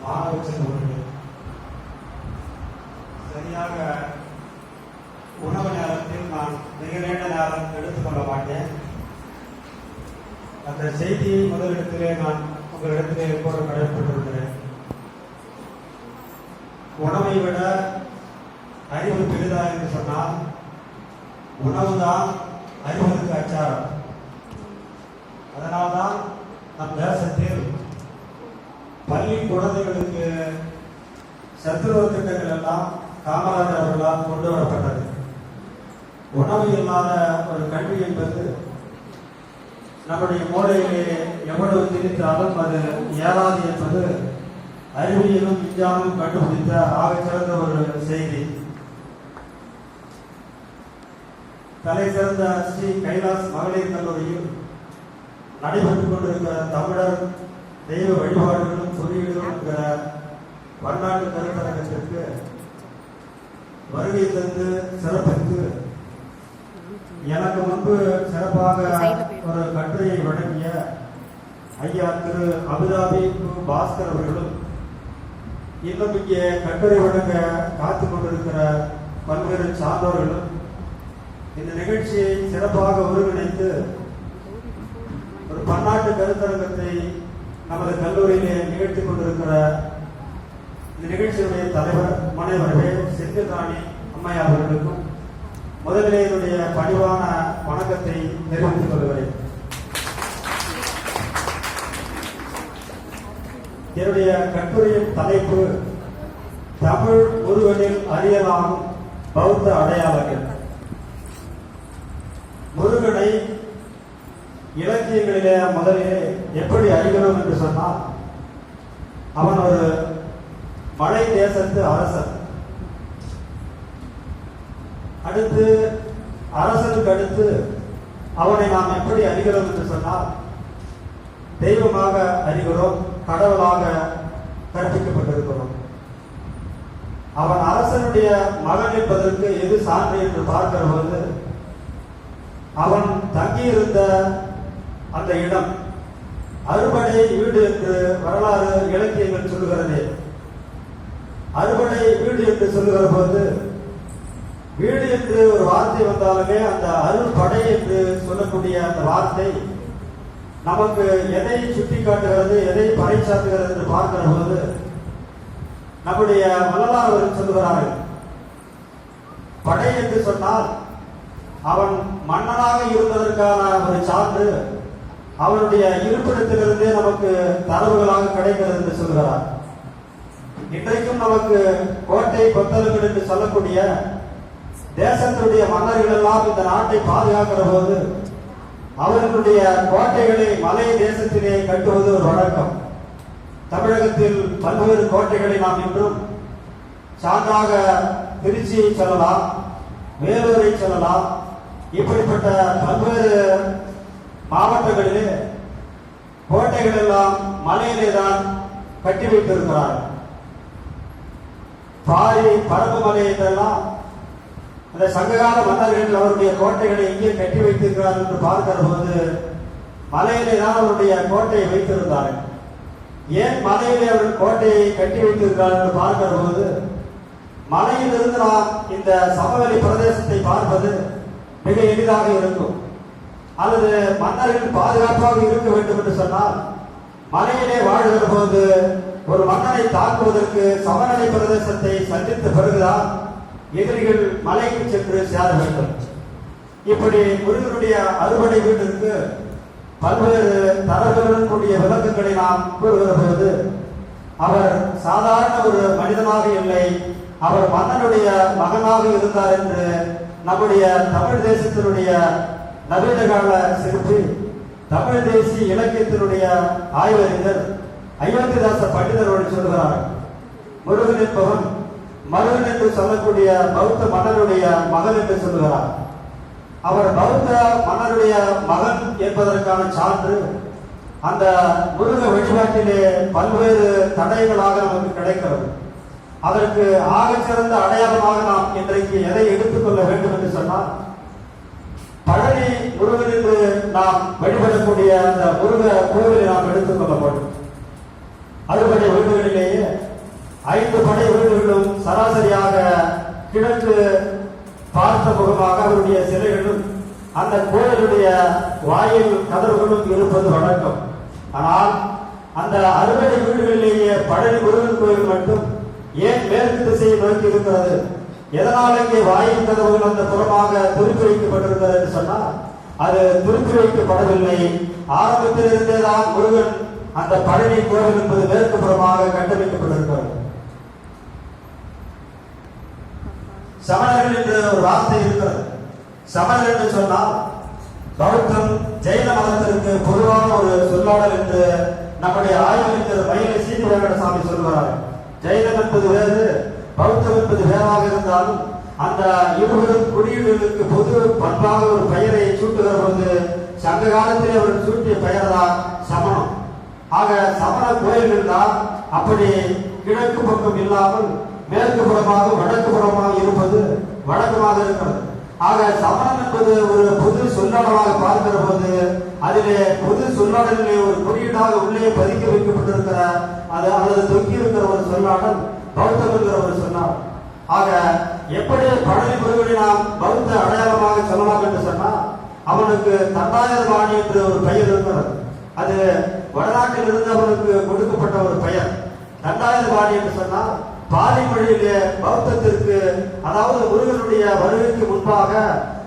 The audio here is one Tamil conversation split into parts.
மாணவ செல்வர்களே, சரியாக உணவு நேரத்தில் நான் மிக நீண்ட நேரம் எடுத்துக்கொள்ள மாட்டேன். அந்த செய்தியை முதலிடத்திலே நான் உங்களிடத்திலே கூற கடமைப்பட்டிருக்கிறேன். உணவை விட அறிவு பெரிதா என்று சொன்னால் உணவுதான் அறிவுக்கு அச்சாரம். அதனால்தான் நம் தேசத்தில் பள்ளி குழந்தைகளுக்கு சத்துணவு திட்டங்கள் எல்லாம் காமராஜர் அவர்களால் கொண்டு வரப்பட்டது. உணவு இல்லாத ஒரு கல்வி என்பது நம்முடைய மூளையிலே எவ்வளவு திணித்தாலும் அது ஏறாது என்பது அறிவியலும் விஞ்ஞானமும் கண்டுபிடித்த ஆகச்சிறந்த ஒரு செய்தி. தலை சிறந்த ஸ்ரீ கைலாஸ் மகளிர் கல்லூரியில் நடைபெற்றுக் கொண்டிருக்கிற தமிழர் தெய்வ வழிபாடுகளும் குறியீடுகளும் என்கிற பன்னாட்டு கருத்தரங்கத்திற்கு வருகை தந்து சிறப்பித்து எனக்கு முன்பு சிறப்பாக ஒரு கட்டுரையை வழங்கிய ஐயா திரு அபுதாபி பாஸ்கர் அவர்களும் இன்னும் இங்கே கட்டுரை வழங்க காத்துக் கொண்டிருக்கிற பல்வேறு சான்றோர்களும் இந்த நிகழ்ச்சியை சிறப்பாக ஒருங்கிணைத்து ஒரு பன்னாட்டு கருத்தரங்கத்தை நமது கல்லூரியிலே நிகழ்த்திக் கொண்டிருக்கிற இந்த நிகழ்ச்சியுடைய தலைவர் முனைவர்களே செந்தில்ராணி அம்மையார் அவர்களுக்கும் முதலிலே என்னுடைய பணிவான வணக்கத்தை தெரிவித்துக் கொள்கிறேன். என்னுடைய கட்டுரையின் தலைப்பு தமிழ் முருகனில் அறியலாகும் பௌத்த அடையாளங்கள். முருகனை இலக்கியங்களிலே முதலிலே எப்படி அறிகிறோம் என்று சொன்னால், அவன் ஒரு மலை தேசத்து அரசன். அடுத்து அரசனுக்கு அடுத்து அவனை நாம் எப்படி அறிகிறோம் என்று சொன்னால், தெய்வமாக அறிகிறோம், கடவுளாக கற்பிக்கப்பட்டிருக்கிறோம். அவன் அரசனுடைய மகன் என்பதற்கு எது சான்று என்று பார்க்கிற போது, அவன் தங்கியிருந்த அந்த இடம் அறுபடை வீடு என்று வரலாறு இலக்கியங்கள் சொல்லுகிறது. அறுபடை வீடு என்று சொல்லுகிற போது, வீடு என்று ஒரு வார்த்தை வந்தாலுமே அந்த அறுபடை என்று சொல்லக்கூடிய அந்த வார்த்தை நமக்கு எதை சுட்டி காட்டுகிறது, எதை பறைசாற்றுகிறது என்று பார்க்கிற போது நம்முடைய வரலாறு சொல்லுகிறார்கள். படை என்று சொன்னால் அவன் மன்னனாக இருந்ததற்கான ஒரு சான்று அவனுடைய இருப்பிடத்திலிருந்தே நமக்கு தரவுகளாக கிடைக்கிறது என்று சொல்கிறார். இன்றைக்கும் நமக்கு கோட்டை கொத்தளங்கள் என்று சொல்லக்கூடிய தேசத்தினுடைய மன்னர்கள் எல்லாம் இந்த நாட்டை பாதுகாக்கிற போது அவர்களுடைய கோட்டைகளை மலை தேசத்திலே கட்டுவது ஒரு வழக்கம். தமிழகத்தில் பல்வேறு கோட்டைகளை நாம் இன்றும் சான்றாக திருச்சியை சொல்லலாம், வேலூரை சொல்லலாம். இப்படிப்பட்ட பல்வேறு மாவட்டங்களிலே கோட்டைகள் எல்லாம் மலையிலே தான் கட்டி வைத்திருக்கிறார்கள். பாரி பரப்பு மலை என்றெல்லாம் அந்த சங்ககால மன்னர்கள் அவருடைய கோட்டைகளை எங்கே கட்டி வைத்திருக்கிறார்கள் என்று பார்க்கிற போது மலையிலே தான் அவருடைய கோட்டையை வைத்திருந்தார்கள். ஏன் மலையிலே அவர்கள் கோட்டையை கட்டி வைத்திருக்கிறார்கள் என்று பார்க்கிற போது, மலையிலிருந்து நாம் இந்த சமவெளி பிரதேசத்தை பார்ப்பது மிக எளிதாக இருக்கும். அல்லது மன்னர்கள் பாதுகாப்பாக இருக்க வேண்டும் என்று சொன்னால், மலையிலே வாழ்கிற போது ஒரு மன்னனை தாக்குவதற்கு சமநிலை பிரதேசத்தை சந்தித்த பிறகுதான் எதிரிகள் மலைக்கு சென்று சேர வேண்டும். இப்படி முருகனுடைய அறுபடை வீட்டிற்கு பல்வேறு தரவுகளுடன் கூடிய விளக்கங்களை நாம் கூறுகிற போது, அவர் சாதாரண ஒரு மனிதனாக இல்லை, அவர் மன்னனுடைய மகனாக இருந்தார் என்று நம்முடைய தமிழ் தேசத்தினுடைய நவீன கால சிற்பி, தமிழ் தேசிய இலக்கியத்தினுடைய ஆய்வறிஞர் அயோத்திதாச பண்டிதர் அவர்கள் சொல்கிறார். முருகன் என்பவன் மருகன் என்று சொல்லக்கூடிய பௌத்த மன்னருடைய மகன் என்று சொல்லுகிறார். அவர் பௌத்த மன்னருடைய மகன் என்பதற்கான சான்று அந்த முருக வழிபாட்டிலே பல்வேறு தடயங்களாக நமக்கு கிடைக்கிறது. அதற்கு ஆகச்சிறந்த அடையாளமாக நாம் இன்றைக்கு எதை எடுத்துக்கொள்ள வேண்டும் என்று சொன்னால், பழனி முருகன் என்று நாம் வழிபடக்கூடிய அந்த முருக கோவிலை நாம் எடுத்துக்கொள்ள வேண்டும். அறுபடை வீடுகளிலேயே 5 படை வீடுகளும் சராசரியாக கிழக்கு பார்த்த முகமாக அவருடைய சிலைகளும் அந்த கோயிலுடைய வாயில் கதவுகளும் இருப்பது வழக்கம். ஆனால் அந்த 60 வீடுகளிலேயே பழனி முருகன் கோயில் மட்டும் ஏன் மேற்கு திசையை நோக்கி இருக்கிறது? எதனால் இங்கே வாயில் கதவுகள் அந்த புறமாக திருப்பி வைக்கப்பட்டிருக்கிறது என்று சொன்னால், அது திருப்பி வைக்கப்படவில்லை. ஆரம்பத்தில் இருந்தேதான் முருகன் அந்த பழனி கோவில் என்பது மேற்கு புறமாக கட்டமைக்கப்பட்டிருக்கிறது. சமணர்கள் என்று ஒரு வார்த்தை இருக்கிறது. சமணர் என்று சொன்னால் பௌத்தம் ஜெயின மதத்திற்கு பொதுவான ஒரு சொல்லாடல் என்று நம்முடைய ஆய்வறிஞர் மயிலை சீனி வெங்கடசாமி சொல்கிறார். ஜெயினம் என்பது வேறு, பௌத்தம் என்பது வேறாக இருந்தாலும் அந்த இருவரும் குறியீடுகளுக்கு பொது பண்பாக ஒரு பெயரை சூட்டுகிற போது சங்க காலத்திலே அவர்கள் சூட்டிய பெயர் தான் சமணம். ஆக சமண கோயில்கள் தான் அப்படி கிழக்கு பக்கம் இல்லாமல் மேற்கு புறமாக வடக்கு புறமாக இருப்பது வழக்கமாக இருக்கிறது. ஆக சமணம் என்பது ஒரு பொது சொல்லாடலாக பார்க்கிற போது அதிலே பொது சொல்லாடலிலே ஒரு குறியீடாக உள்ளே பதிக்க வைக்கப்பட்டிருக்கிற அது அல்லது தொங்கி இருக்கிற ஒரு சொல்லாடல் பௌத்தம் என்கிற ஒரு சொல்லாடல். ஆக எப்படி பழனி முருகனை நாம் பௌத்த அடையாளமாக சொல்லலாம் என்று சொன்னால், அவனுக்கு தண்டாயுதபாணி என்று ஒரு பெயர் இருக்கிறது. அது வடநாட்டில் இருந்து அவனுக்கு கொடுக்கப்பட்ட ஒரு பெயர். தண்டாயுதபாணி என்று சொன்னால் பாலி மொழியிலே பௌத்தத்திற்கு, அதாவது முருகனுடைய வருகைக்கு முன்பாக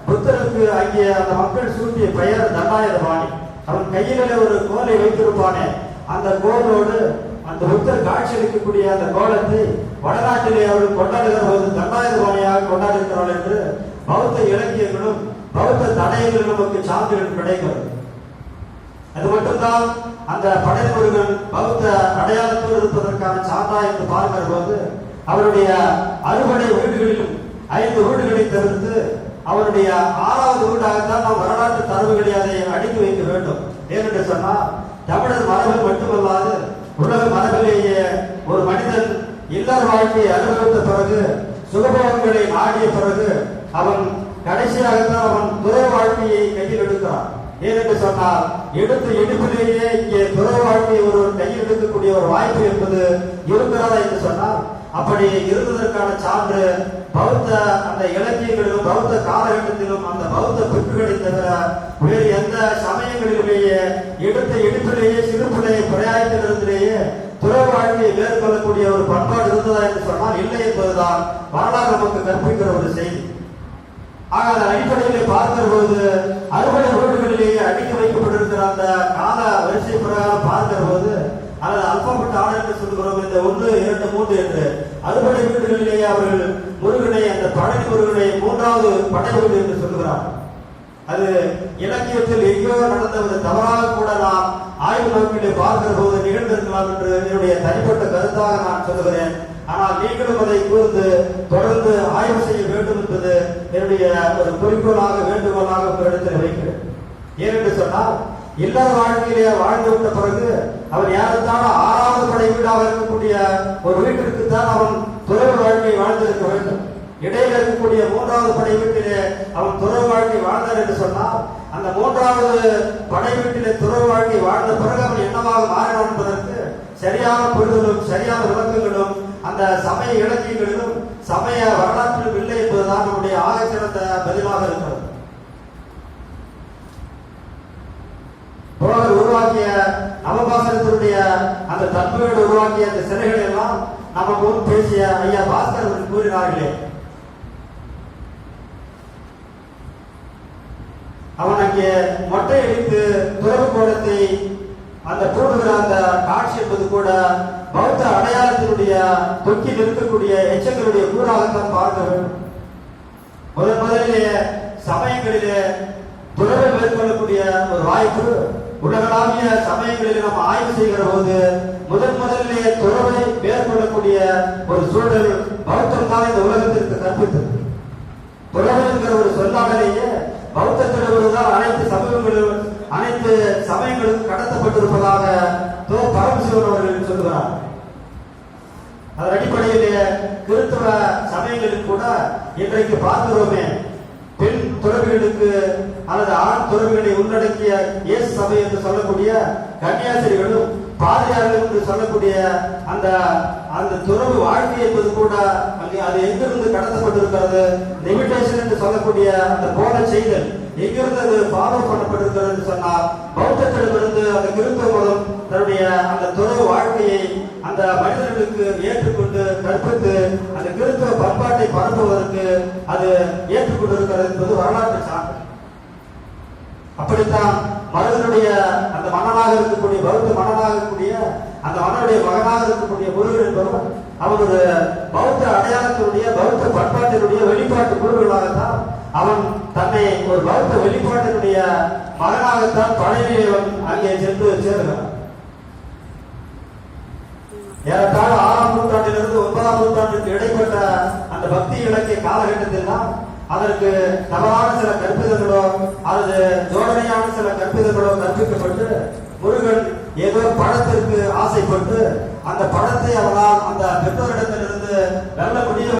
புத்தருக்கு அங்கே அந்த மக்கள் சூட்டிய பெயர் தண்டாயுதபாணி. அவன் கையிலே ஒரு கோலை வைத்திருப்பானே, அந்த கோலோடு அந்த புத்தர் காட்சி அளிக்கக்கூடிய அந்த கோலத்தை வடநாட்டிலே அவர்கள் கொண்டாடுகிற போது தண்டாயுதபாணியாக கொண்டாடுகிறார்கள் என்று பௌத்த இலக்கியங்களும் பௌத்த தடயங்களும் நமக்கு சான்றுகள் கிடைக்கிறது. அது மட்டும்தான் அந்த பழனி முருகன் பௌத்த அடையாளத்தோடு இருப்பதற்கான சான்றா என்று பார்க்கிற போது அவருடைய 60 வீடுகளிலும் 5 வீடுகளை தவிர்த்து அவருடைய 6வது வீடாகத்தான் நாம் வரலாற்று தரவுகளை அதை அடுக்கி வைக்க வேண்டும். ஏனென்று சொன்னால், தமிழர் மரபில் மட்டுமல்லாது உலக மரபிலேயே ஒரு மனிதன் இல்லற வாழ்க்கையை அனுபவித்த பிறகு, சுகபோகங்களை நாடிய பிறகு அவன் கடைசியாகத்தான் அவன் துறை வாழ்க்கையை கையில் எடுக்கிறான். ஏனென்று சொன்னால், எடுத்த எடுப்பிலேயே இங்கே துறை வாழ்க்கையை ஒரு கையில் எடுக்கக்கூடிய ஒரு வாய்ப்பு என்பது இருக்கிறதா என்று சொன்னால், அப்படி இருந்ததற்கான சான்று பௌத்த அந்த இலக்கியங்களிலும் பௌத்த காலகட்டத்திலும் அந்த பௌத்த பிக்குகளை தவிர வேறு எந்த சமயங்களிலேயே எடுத்த எடுப்பிலேயே சிறுபிள்ளையை பிரயாயத்திலிருந்திலேயே துறை வாழ்க்கையை மேற்கொள்ளக்கூடிய ஒரு பண்பாடு இருந்ததா என்று சொன்னால் இல்லை என்பதுதான் வரலாறு நமக்கு கற்பிக்கிற ஒரு செய்தி. ஆக அதன் அடிப்படையிலே பார்க்கிற போது 60 வீடுகளிலேயே அடுக்கி வைக்கப்பட்டிருக்கிற அந்த கால வரிசை பிரகாரம் பார்க்கிற போது, அல்லது அல்பாபெட் ஆர்டர் என்று சொல்கிறோம், இந்த 1, 2, 3 என்று 60 வீடுகளிலேயே அவர்கள் முருகனை, அந்த பழனி முருகனை 3வது படை வீடு என்று சொல்கிறார். அது இலக்கியத்தில் எங்கேயோ நடந்த ஒரு தவறாக கூட நாம் ஆய்வு நோக்கிலே பார்க்கிற போது நிகழ்ந்திருக்கலாம் என்று என்னுடைய தனிப்பட்ட கருத்தாக நான் சொல்லுகிறேன். ஆனால் நீங்களும் அதை கூர்ந்து தொடர்ந்து ஆய்வு செய்ய வேண்டும் என்பது என்னுடைய ஒரு குறிக்கோளாக வேண்டுகோளாக உங்களிடத்தில் வைக்கிறேன். ஏனென்று சொன்னால், இல்லற வாழ்க்கையிலே வாழ்ந்து விட்ட பிறகு அவன் யாருத்தான 6வது படை வீடாக இருக்கக்கூடிய ஒரு வீட்டிற்குத்தான் அவன் துறவு வாழ்க்கை வாழ்ந்திருக்க வேண்டும். இடையில இருக்கக்கூடிய 3வது படை வீட்டிலே அவன் துறவு வாழ்க்கை வாழ்ந்தார் என்று சொன்னால், அந்த 3வது படை வீட்டிலே துறவு வாழ்க்கை வாழ்ந்த பிறகு அவன் என்னவாக மாறினான் என்பதற்கு சரியான புரிதலும் சரியான விளக்கங்களும் அந்த சமய இலக்கியங்களிலும் சமய வரலாற்றிலும் இல்லை என்பதுதான் நம்முடைய ஆக சிறந்த பதிலாக இருக்கிறது. புலவர் உருவாக்கிய நவபாசனத்தினுடைய அந்த தன்மையோடு உருவாக்கிய அந்த சிலைகளை எல்லாம் நம்ம முன் பேசிய ஐயா பாஸ்கர் அவர்கள் கூறினார்களே, அவன் அங்கே மொட்டை அடித்து துறவு கோலத்தை அந்த போடுகிற அந்த காட்சி என்பது கூட பௌத்த அடையாளத்தினுடைய தொக்கில் இருக்கக்கூடிய எச்சங்களுடைய கூறாகத்தான் பார்க்க வேண்டும். முதலிலே சமயங்களிலே துறவை மேற்கொள்ளக்கூடிய ஒரு வாய்ப்பு உலகளாவிய சமயங்களில் நாம் ஆய்வு செய்கிற போது முதலிலே துறவை மேற்கொள்ளக்கூடிய ஒரு சூழல் பௌத்தம் தான் இந்த உலகத்திற்கு கற்பித்தது. துறவு என்கிற ஒரு சொல்லாடலேயே பௌத்தத்திலிருந்துதான் அனைத்து சமூகங்களிலும் அனைத்து சமயங்களுக்கும் கடத்தப்பட்டிருப்பதாக பரமசிவன் அவர்கள் சொல்கிறார். அதன் அடிப்படையிலே கிறிஸ்தவ சமயங்களில் கூட இன்றைக்கு பார்க்கிறோமே, பெண் துறவிகளுக்கு அல்லது ஆண் துறவிகளை உள்ளடக்கிய இயேசு சபை என்று சொல்லக்கூடிய கன்னியாஸ்திரிகளும் பாதிரியார்கள் என்று சொல்லக்கூடிய அந்த அந்த துறவு வாழ்க்கை என்பது கூட அங்கே அது எங்கிருந்து கடத்தப்பட்டிருக்கிறது, லிமிடேஷன் என்று சொல்லக்கூடிய அந்த போல செய்தல் எங்கிருந்து அது ஃபாலோ பண்ணப்பட்டிருக்கிறது என்று சொன்னால் பௌத்தத்திடமிருந்து அந்த கிறிஸ்தவ மதம் தன்னுடைய அந்த துறவு வாழ்க்கையை அந்த மனிதர்களுக்கு ஏற்றுக்கொண்டு கற்பித்து அந்த கிறிஸ்தவ பண்பாட்டை பரப்புவதற்கு அது ஏற்றுக்கொண்டிருக்கிறது என்பது வரலாற்று சான்று. அப்படித்தான் மனிதனுடைய அந்த மன்னனாக இருக்கக்கூடிய பௌத்த மன்னனாக இருக்கக்கூடிய அந்த மன்னனுடைய மகனாக இருக்கக்கூடிய முருகன் என்பவன் அவன் ஒரு பௌத்த அடையாளத்தினுடைய பௌத்த பண்பாட்டினுடைய வெளிப்பாட்டு கூறுகளாகத்தான் அவன் தன்னை ஒரு பௌத்த வெளிப்பாட்டினுடைய மகனாகத்தான் பழனியிலே அவன் அங்கே சென்று சேருகிறான். ஏறத்தாழ 6ஆம் நூற்றாண்டிலிருந்து 9ஆம் நூற்றாண்டுக்கு இடைப்பட்ட அந்த பக்தி இலக்கிய காலகட்டத்தில் தான் அதற்கு தவறான சில கற்பிதங்களோ அல்லது ஜோடனையான சில கற்பிதங்களோ கற்பிக்கப்பட்டு முருகன் ஏதோ படத்திற்கு ஆசைப்பட்டு அந்த படத்தை அவனால் அந்த